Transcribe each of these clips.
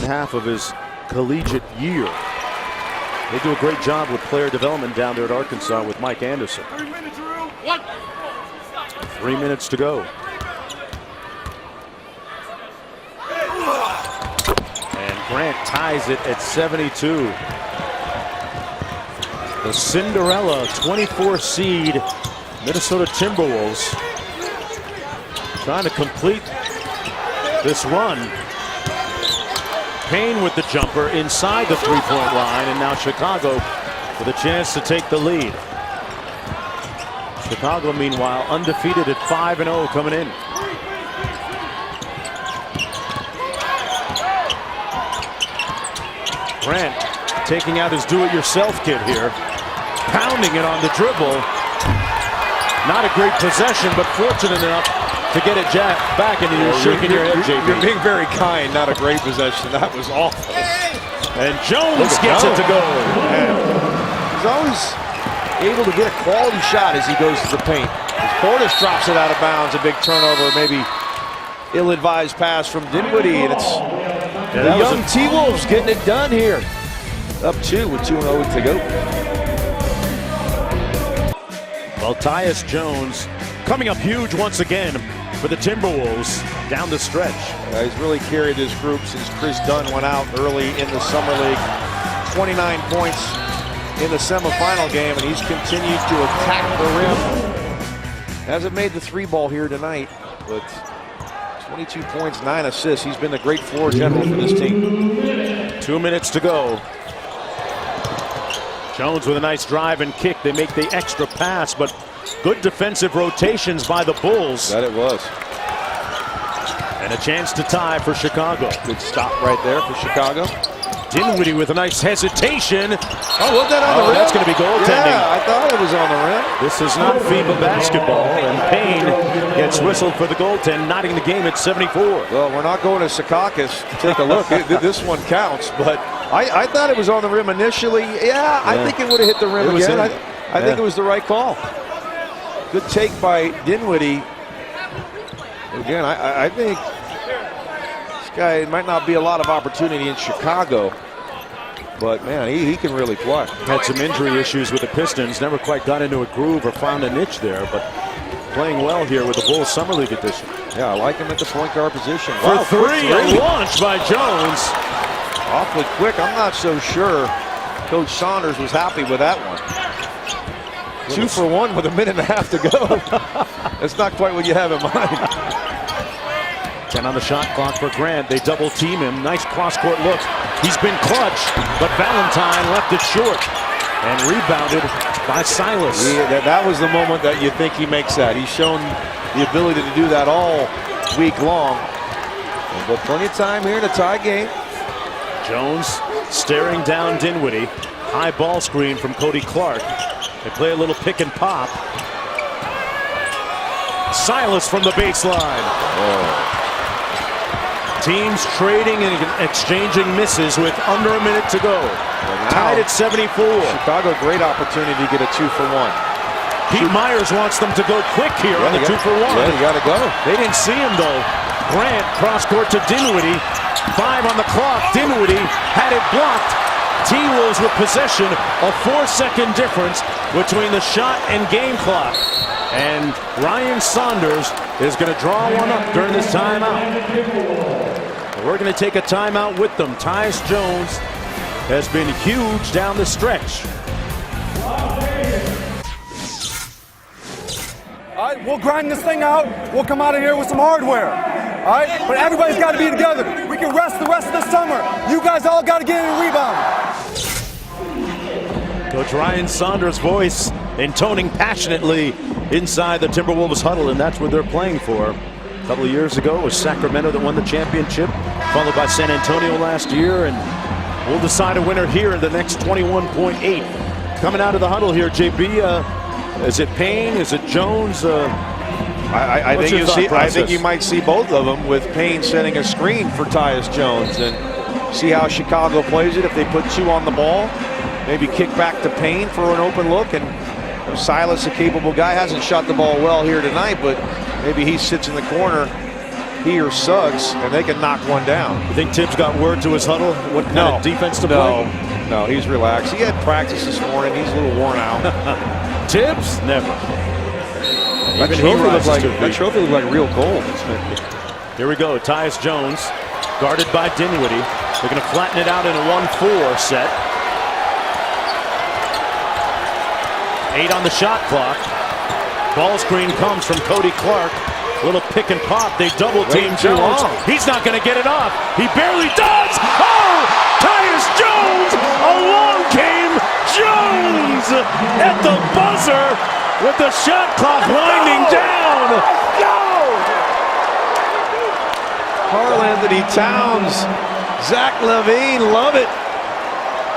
half of his collegiate year. They do a great job with player development down there at Arkansas with Mike Anderson. 3 minutes to go. And Grant ties it at 72. The Cinderella 24 seed Minnesota Timberwolves trying to complete this run. Payne with the jumper inside the three-point line, and now Chicago with a chance to take the lead. Chicago, meanwhile, undefeated at 5-0 coming in. Grant taking out his do-it-yourself kit here, pounding it on the dribble. Not a great possession, but fortunate enough to get it back, and you're shaking your head, JB. You're being very kind. Not a great possession. That was awful. And Jones gets it to go. Man. He's always able to get a quality shot as he goes to the paint. As Portis drops it out of bounds, a big turnover, maybe ill-advised pass from Dinwiddie, and it's the young T-Wolves getting it done here. Up 2 with 2:0 to go. Well, Tyus Jones coming up huge once again for the Timberwolves down the stretch. He's really carried this group since Chris Dunn went out early in the summer league. 29 points in the semifinal game, and he's continued to attack the rim. Hasn't made the 3-ball here tonight, but 22 points, 9 assists. He's been the great floor general for this team. 2 minutes to go. Jones with a nice drive and kick. They make the extra pass, but good defensive rotations by the Bulls. That it was. And a chance to tie for Chicago. Good stop right there for Chicago. Dinwiddie with a nice hesitation. Oh, was that on the rim? That's going to be goaltending. Yeah, I thought it was on the rim. This is not FIBA basketball, and Payne gets whistled for the goaltend, knotting the game at 74. Well, we're not going to Secaucus to take a look. This one counts, but I thought it was on the rim initially. Yeah, I think it would have hit the rim again. I think it was the right call. Good take by Dinwiddie. Again, I think this guy might not be a lot of opportunity in Chicago, but man, he can really play. Had some injury issues with the Pistons, never quite got into a groove or found a niche there, but playing well here with the Bulls Summer League edition. Yeah, I like him at the point guard position. For three, a launch by Jones. Awfully quick. I'm not so sure Coach Saunders was happy with that one. 2 for 1 with a minute and a half to go. That's not quite what you have in mind. 10 on the shot clock for Grant. They double team him. Nice cross-court look. He's been clutch, but Valentine left it short and rebounded by Silas. That was the moment that you think he makes that. He's shown the ability to do that all week long. But plenty of time here to tie game. Jones staring down Dinwiddie. High ball screen from Cody Clark. They play a little pick and pop. Silas from the baseline. Teams trading and exchanging misses with under a minute to go. Tied at 74. Chicago, great opportunity to get a 2 for 1. Pete Myers wants them to go quick here on the 2 for 1. Yeah, you got to go. They didn't see him though. Grant cross court to Dinwiddie. 5 on the clock. Dinwiddie had it blocked. T-Wolves with possession. A 4-second difference between the shot and game clock. And Ryan Saunders is going to draw one up during this timeout. We're going to take a timeout with them. Tyus Jones has been huge down the stretch. All right, we'll grind this thing out. We'll come out of here with some hardware. All right, but everybody's got to be together. We can rest the rest of the summer. You guys all got to get in and rebound. Coach Ryan Saunders' voice intoning passionately inside the Timberwolves huddle, and that's what they're playing for. A couple of years ago, it was Sacramento that won the championship, followed by San Antonio last year, and we'll decide a winner here in the next 21.8. Coming out of the huddle here, JB, is it Payne? Is it Jones? I think you might see both of them, with Payne setting a screen for Tyus Jones, and see how Chicago plays it. If they put 2 on the ball, maybe kick back to Payne for an open look, and Silas, a capable guy, hasn't shot the ball well here tonight, but maybe he sits in the corner he or Suggs, and they can knock one down. You think Tibbs got word to his huddle? What kind of defense to play? No, he's relaxed. He had practice this morning. He's a little worn out. Tibbs? Never. That trophy looked like real gold. Here we go. Tyus Jones, guarded by Dinwiddie. They're going to flatten it out in a 1-4 set. 8 on the shot clock. Ball screen comes from Cody Clark. Little pick and pop. They double team Jones. He's not going to get it off. He barely does. Oh! Tyus Jones! Along came Jones at the buzzer with the shot clock winding down. Karl-Anthony Towns, Zach LaVine, love it.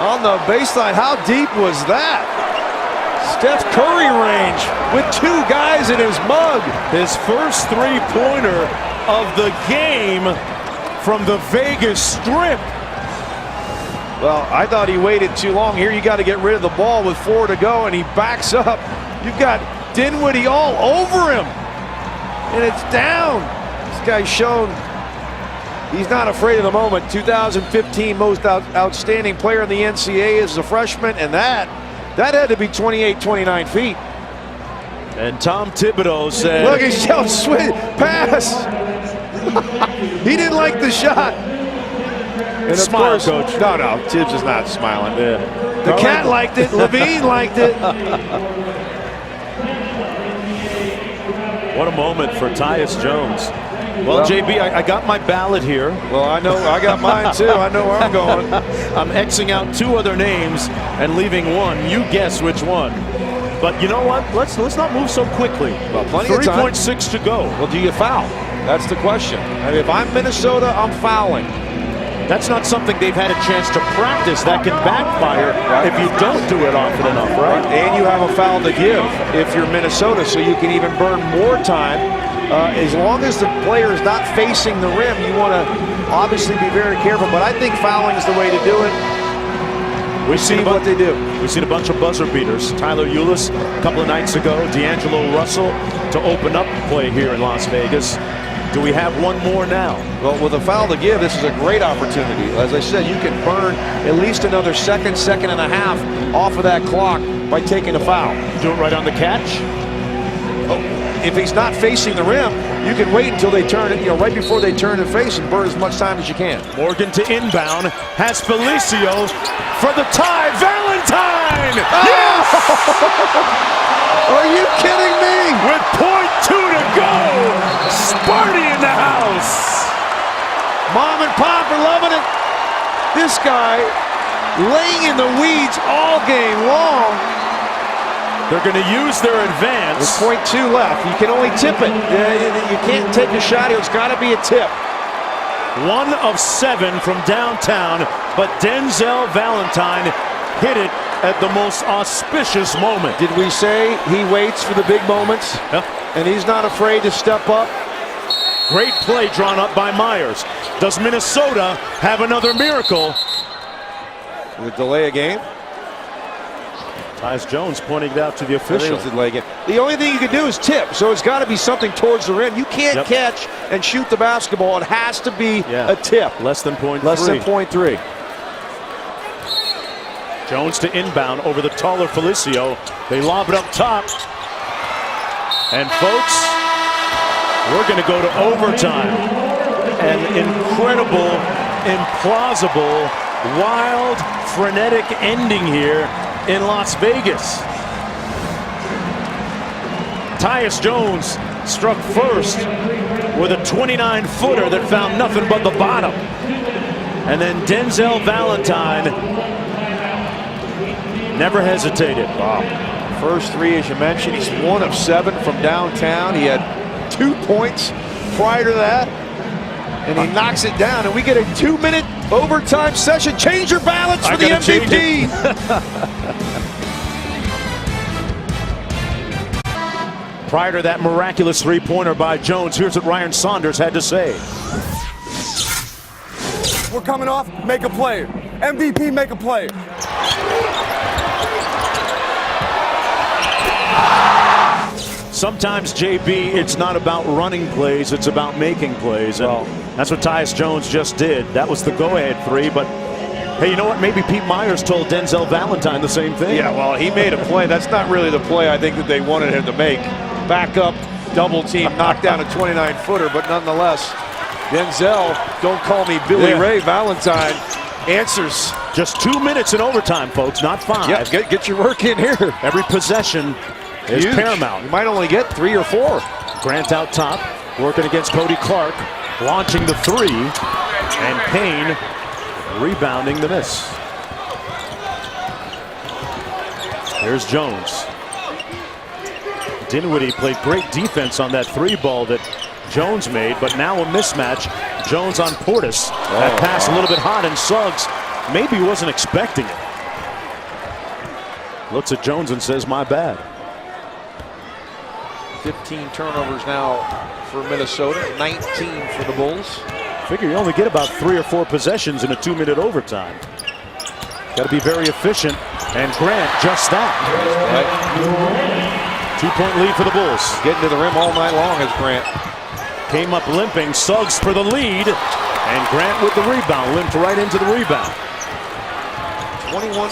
On the baseline, how deep was that? Steph Curry range with 2 guys in his mug. His first three-pointer of the game from the Vegas Strip. Well, I thought he waited too long. Here you got to get rid of the ball with 4 to go, and he backs up. You've got Dinwiddie all over him, and it's down. This guy's shown he's not afraid of the moment. 2015 most outstanding player in the NCAA as a freshman, and that had to be 28, 29 feet. And Tom Thibodeau said, look, he's yelling, swing, pass. He didn't like the shot. And smile, of course, coach. No, Tibbs is not smiling. Yeah. The cat liked it. LaVine liked it. What a moment for Tyus Jones. Well, JB, I got my ballot here. Well, I know I got mine too. I know where I'm going. I'm Xing out 2 other names and leaving one. You guess which one. But you know what? Let's not move so quickly. Well, plenty of time. 3.6 to go. Well, do you foul? That's the question. I mean, if I'm Minnesota, I'm fouling. That's not something they've had a chance to practice. That can backfire if you don't do it often enough, right? And you have a foul to give if you're Minnesota, so you can even burn more time. As long as the player is not facing the rim, you want to obviously be very careful. But I think fouling is the way to do it. We've seen what they do. We've seen a bunch of buzzer beaters. Tyler Ulis a couple of nights ago. D'Angelo Russell to open up play here in Las Vegas. Do we have one more now? Well, with a foul to give, this is a great opportunity. As I said, you can burn at least another second and a half off of that clock by taking a foul. Do it right on the catch? If he's not facing the rim, you can wait until they turn it, right before they turn and face and burn as much time as you can. Morgan to inbound, has Felicio for the tie. Valentine! Oh! Yes! Are you kidding me? With .2 to go, Sparty in the house. Mom and Pop are loving it. This guy laying in the weeds all game long. They're going to use their advance. With .2 left. You can only tip it. You can't take a shot. It's got to be a tip. 1 of 7 from downtown, but Denzel Valentine hit it at the most auspicious moment. Did we say he waits for the big moments? Yep. And he's not afraid to step up? Great play drawn up by Myers. Does Minnesota have another miracle? Will it delay a game? Tyus Jones pointing it out to the official. The only thing you can do is tip, so it's got to be something towards the rim. You can't catch and shoot the basketball. It has to be a tip. Less than .3. Less than .3. Jones to inbound over the taller Felicio. They lob it up top. And folks, we're going to go to overtime. An incredible, implausible, wild, frenetic ending here in Las Vegas. Tyus Jones struck first with a 29-footer that found nothing but the bottom. And then Denzel Valentine never hesitated. Wow. First 3, as you mentioned, he's 1 of 7 from downtown. He had 2 points prior to that. And he knocks it down, and we get a 2-minute overtime session. Change your balance for the MVP. Prior to that miraculous three-pointer by Jones, here's what Ryan Saunders had to say. We're coming off, make a play. MVP, make a play. Sometimes, JB, it's not about running plays, it's about making plays. And that's what Tyus Jones just did. That was the go-ahead three, but hey, you know what? Maybe Pete Myers told Denzel Valentine the same thing. Yeah, well, he made a play. That's not really the play I think that they wanted him to make. Back up, double team, knock down a 29-footer, but nonetheless, Denzel, don't call me Billy Ray, Valentine answers. Just 2 minutes in overtime, folks, not 5. Yeah, get your work in here. Every possession is paramount. You might only get 3 or 4. Grant out top, working against Cody Clark, launching the 3, and Payne rebounding the miss. Here's Jones. Dinwiddie played great defense on that 3 ball that Jones made, but now a mismatch. Jones on Portis. That pass a little bit hot, and Suggs maybe wasn't expecting it. Looks at Jones and says, my bad. 15 turnovers now for Minnesota, 19 for the Bulls. Figure you only get about 3 or 4 possessions in a 2-minute overtime. Got to be very efficient, and Grant just that. 2-point lead for the Bulls. Getting to the rim all night long is Grant. Came up limping, Suggs for the lead, and Grant with the rebound, limped right into the rebound. 21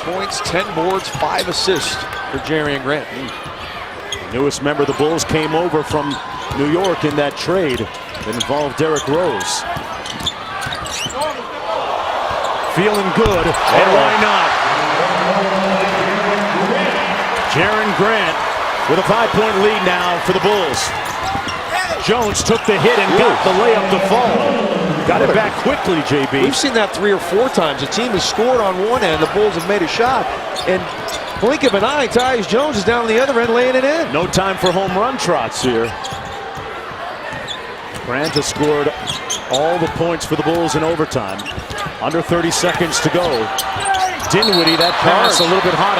points, 10 boards, 5 assists for Jerian Grant. The newest member of the Bulls came over from New York in that trade that involved Derrick Rose. Feeling good, and why not? Jerian Grant with a 5-point lead now for the Bulls. Jones took the hit and got the layup to fall. Got it back quickly, JB. We've seen that 3 or 4 times. The team has scored on one end, the Bulls have made a shot, and blink of an eye, Tyus Jones is down on the other end laying it in. No time for home run trots here. Grant has scored all the points for the Bulls in overtime. Under 30 seconds to go. Dinwiddie, that pass a little bit hot.